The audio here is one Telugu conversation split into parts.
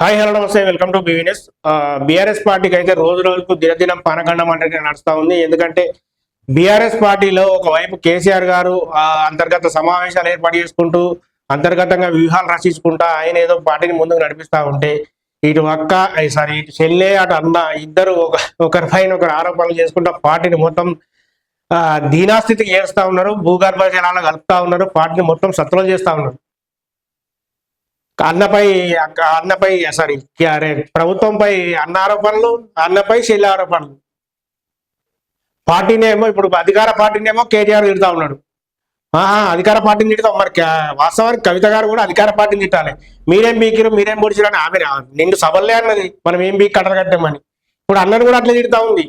హాయ్ హలో నమస్తే వెల్కమ్ టు బీవీఎస్. బీఆర్ఎస్ పార్టీకి అయితే రోజు రోజుకు దినదినం పానగండం అంటే నడుస్తూ ఉంది. ఎందుకంటే బీఆర్ఎస్ పార్టీలో ఒకవైపు కేసీఆర్ గారు అంతర్గత సమావేశాలు ఏర్పాటు చేసుకుంటూ అంతర్గతంగా వ్యూహాలు రచించుకుంటా ఆయన ఏదో పార్టీని ముందుకు నడిపిస్తూ ఉంటే ఇటు అక్క ఇటు చెల్లె అటు అన్న ఇద్దరు ఒకరిపైన ఒకరు ఆరోపణలు చేసుకుంటూ పార్టీని మొత్తం దీనాస్థితికి చేస్తూ ఉన్నారు. భూగర్భ జలాలు కలుపుతా ఉన్నారు. పార్టీని మొత్తం సత్రం చేస్తూ ఉన్నారు. అన్నపై ప్రభుత్వంపై అన్న ఆరోపణలు, అన్నపై చెల్లి ఆరోపణలు. పార్టీనేమో ఇప్పుడు అధికార పార్టీనేమో కేటీఆర్ తిడతా ఉన్నాడు. అధికార పార్టీని తిడతాం. మరి వాస్తవానికి కవిత గారు కూడా అధికార పార్టీని తిట్టాలి. మీరేం బీకిరు, మీరేం పొడిచిరు అని ఆమె నిండు సభలే అన్నది. మనం ఏం బీక్ కట్టగట్టామని ఇప్పుడు అన్నను కూడా అట్లా తిడతా ఉంది.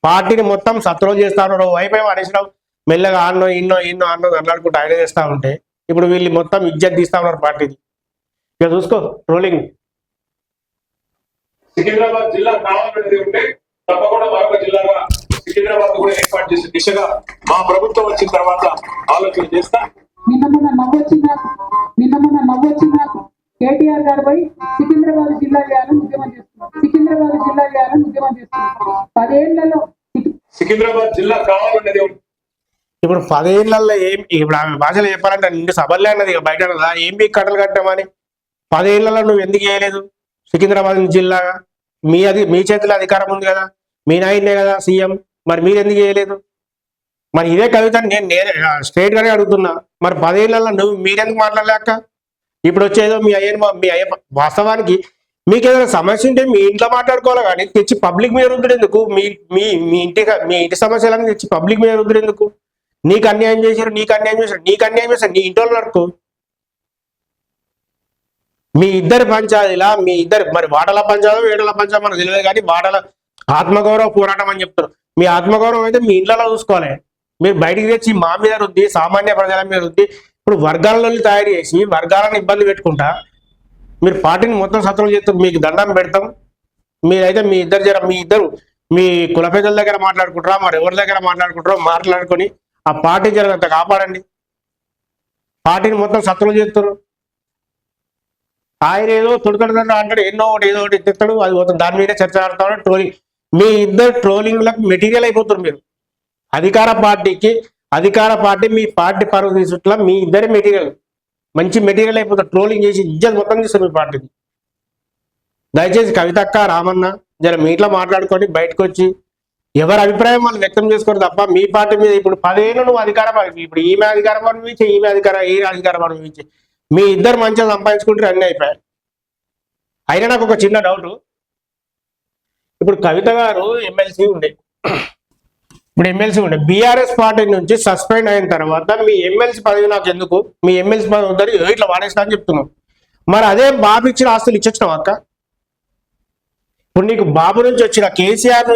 పార్టీని మొత్తం సత్రం చేస్తా ఉన్నాడు. వైపు అనేసినావు మెల్లగా అన్నో ఇన్నో మాట్లాడుకుంటూ ఆయన చేస్తా ఉంటే ఇప్పుడు వీళ్ళు మొత్తం ఇజ్జత్ తీస్తా ఉన్నారు పార్టీని. ఇక చూసుకో ట్రోలింగ్. సికింద్రాబాద్ జిల్లా కావాలనేది ఉంటే తప్పకుండా మరొక జిల్లాగా సికింద్రాబాద్ కూడా ఏర్పాటు చేసే దిశగా మా ప్రభుత్వం వచ్చిన తర్వాత ఆలోచన చేస్తా. నిన్న నవ్వొచ్చిన కేటీఆర్ గారు పోయి సికింద్రాబాద్ జిల్లా చేయాలని ఉద్యమం చేస్తున్నారు. సికింద్రాబాద్ జిల్లా చేయాలని ఉద్యమం చేస్తున్నారు. 10 ఏళ్లలో సికింద్రాబాద్ జిల్లా కావాలనేది ఇప్పుడు 10 ఏళ్లలో ఏం ఇప్పుడు ఆమె భాషలో చెప్పాలంటే నిండు సభలే అన్నది. ఇక బయట ఏం బీ కట్టలు కట్టామని 10 ఏళ్లలో నువ్వు ఎందుకు చేయలేదు? సికింద్రాబాద్ జిల్లాగా మీ చేతిలో అధికారం ఉంది కదా, మీ నాయనే కదా సీఎం, మరి మీరు ఎందుకు చేయలేదు? మరి ఇదే కవిత నేను స్ట్రైట్ గానే అడుగుతున్నా. మరి 10 ఏళ్లలో మీరెందుకు మాట్లాడలేక ఇప్పుడు వచ్చేదో మీ అయ్య వాస్తవానికి మీకు ఏదైనా సమస్య ఉంటే మీ ఇంట్లో మాట్లాడుకోవాలి కానీ తెచ్చి పబ్లిక్ మీద రుద్దుడు ఎందుకు? మీ ఇంటి సమస్యలను తెచ్చి పబ్లిక్ మీద రుద్దుడు ఎందుకు? నీకు అన్యాయం చేశారు నీ ఇంట్లో నడుకో. మీ ఇద్దరి పంచాయతీలా మీ ఇద్దరు మరి వాడల పంచాయతీ వేడల పంచాయతీ మనకు తెలియదు కానీ వాడల ఆత్మగౌరవ పోరాటం అని చెప్తారు. మీ ఆత్మగౌరవం అయితే మీ ఇంట్లో చూసుకోవాలి. మీరు బయటికి తెచ్చి మా మీద రుద్ది సామాన్య ప్రజల మీద రుద్ది ఇప్పుడు వర్గాలలో తయారు చేసి వర్గాలను ఇబ్బంది పెట్టుకుంటా మీరు పార్టీని మొత్తం సత్రం చేస్తారు. మీకు దండం పెడతాం. మీరైతే మీ ఇద్దరు మీ కుల పెద్దల దగ్గర మాట్లాడుకుంటారా మరి ఎవరి దగ్గర మాట్లాడుకుంటారో మాట్లాడుకొని ఆ పార్టీ జరగంత కాపాడండి. పార్టీని మొత్తం సత్రం చేస్తారు. ఆయన ఏదో తొడుకడుతుంటే అంటాడు, ఏదో ఒకటి ఎత్తాడు, అది పోతుంది. దాని మీద చర్చ ఆడుతాడు. ట్రోలింగ్ మీ ఇద్దరు ట్రోలింగ్లకు మెటీరియల్ అయిపోతారు. మీరు అధికార పార్టీ మీ పార్టీ పరువు తీసుట్లా మీ ఇద్దరే మెటీరియల్ మంచి మెటీరియల్ అయిపోతారు. ట్రోలింగ్ చేసి ఇజ్జత్ మొత్తం తీస్తారు మీ పార్టీకి. దయచేసి కవితక్క రామన్న జర మీ ఇట్లా మాట్లాడుకొని బయటకు వచ్చి ఎవరి అభిప్రాయం వాళ్ళు వ్యక్తం చేసుకోరు తప్ప మీ పార్టీ మీద ఇప్పుడు 10 ఏళ్ళు నువ్వు అధికార పార్టీ ఇప్పుడు ఈమె అధికార అనుభవించి ఈమె అధికారం అనుభవించి మీ ఇద్దరు మంచిగా సంపాదించుకుంటారు. అన్నీ అయిపోయాయి. అయినా నాకు ఒక చిన్న డౌట్. ఇప్పుడు కవిత గారు ఎమ్మెల్సీ ఉండే బీఆర్ఎస్ పార్టీ నుంచి సస్పెండ్ అయిన తర్వాత మీ ఎమ్మెల్సీ పదవి నాకు ఎందుకు, మీ ఎమ్మెల్సీ పదవి వద్దని ఇట్లా వాడేస్తా అని చెప్తున్నావు. మరి అదే బాబు ఇచ్చిన ఆస్తులు ఇచ్చొచ్చినావు అక్క. ఇప్పుడు నీకు బాబు నుంచి వచ్చిన కేసీఆర్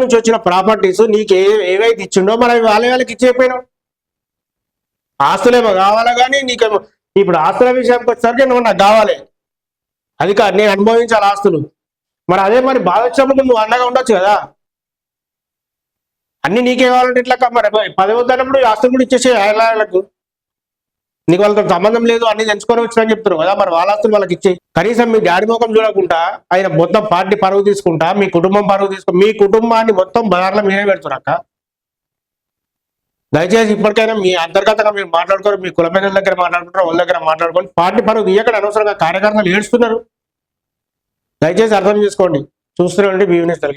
నుంచి వచ్చిన ప్రాపర్టీస్ నీకు ఏవైతే ఇచ్చిండో మరి వాళ్ళకి ఇచ్చేపోయినావు. ఆస్తులేమో కావాలా కానీ నీకేమో ఇప్పుడు ఆస్తుల విషయానికి వచ్చేసరికి నువ్వు నాకు కావాలి, అది కాదు నేను అనుభవించాలి ఆస్తులు. మరి అదే మరి బాధ వచ్చినప్పుడు నువ్వు అండగా ఉండొచ్చు కదా. అన్ని నీకే కావాలంటే ఇట్లా మరి 10 వద్దన్నప్పుడు ఆస్తులు కూడా ఇచ్చేసే ఆయనకు. నీకు వాళ్ళతో సంబంధం లేదు, అన్ని తెంచుకొని వచ్చినా చెప్తారు కదా. మరి వాళ్ళ ఆస్తులు వాళ్ళకి ఇచ్చే. కనీసం మీ డాడీ ముఖం చూడకుండా ఆయన మొత్తం పార్టీ పరువు తీసుకుంటా మీ కుటుంబం పరువు మీ కుటుంబాన్ని మొత్తం బజార్లో మీరే పెడుతున్నారు అక్క. దయచేసి ఇప్పటికైనా మీ అంతర్గతంగా మీరు మాట్లాడుకోరు. మీ కుల పెద్దల దగ్గర మాట్లాడుకుంటారు, వాళ్ళ దగ్గర మాట్లాడుకొని పార్టీ పరువు తీయకుండా అనవసరంగా కార్యకర్తలు ఏడుస్తున్నారు. దయచేసి అర్థం చేసుకోండి. చూస్తూనే ఉండి బీవీఎస్.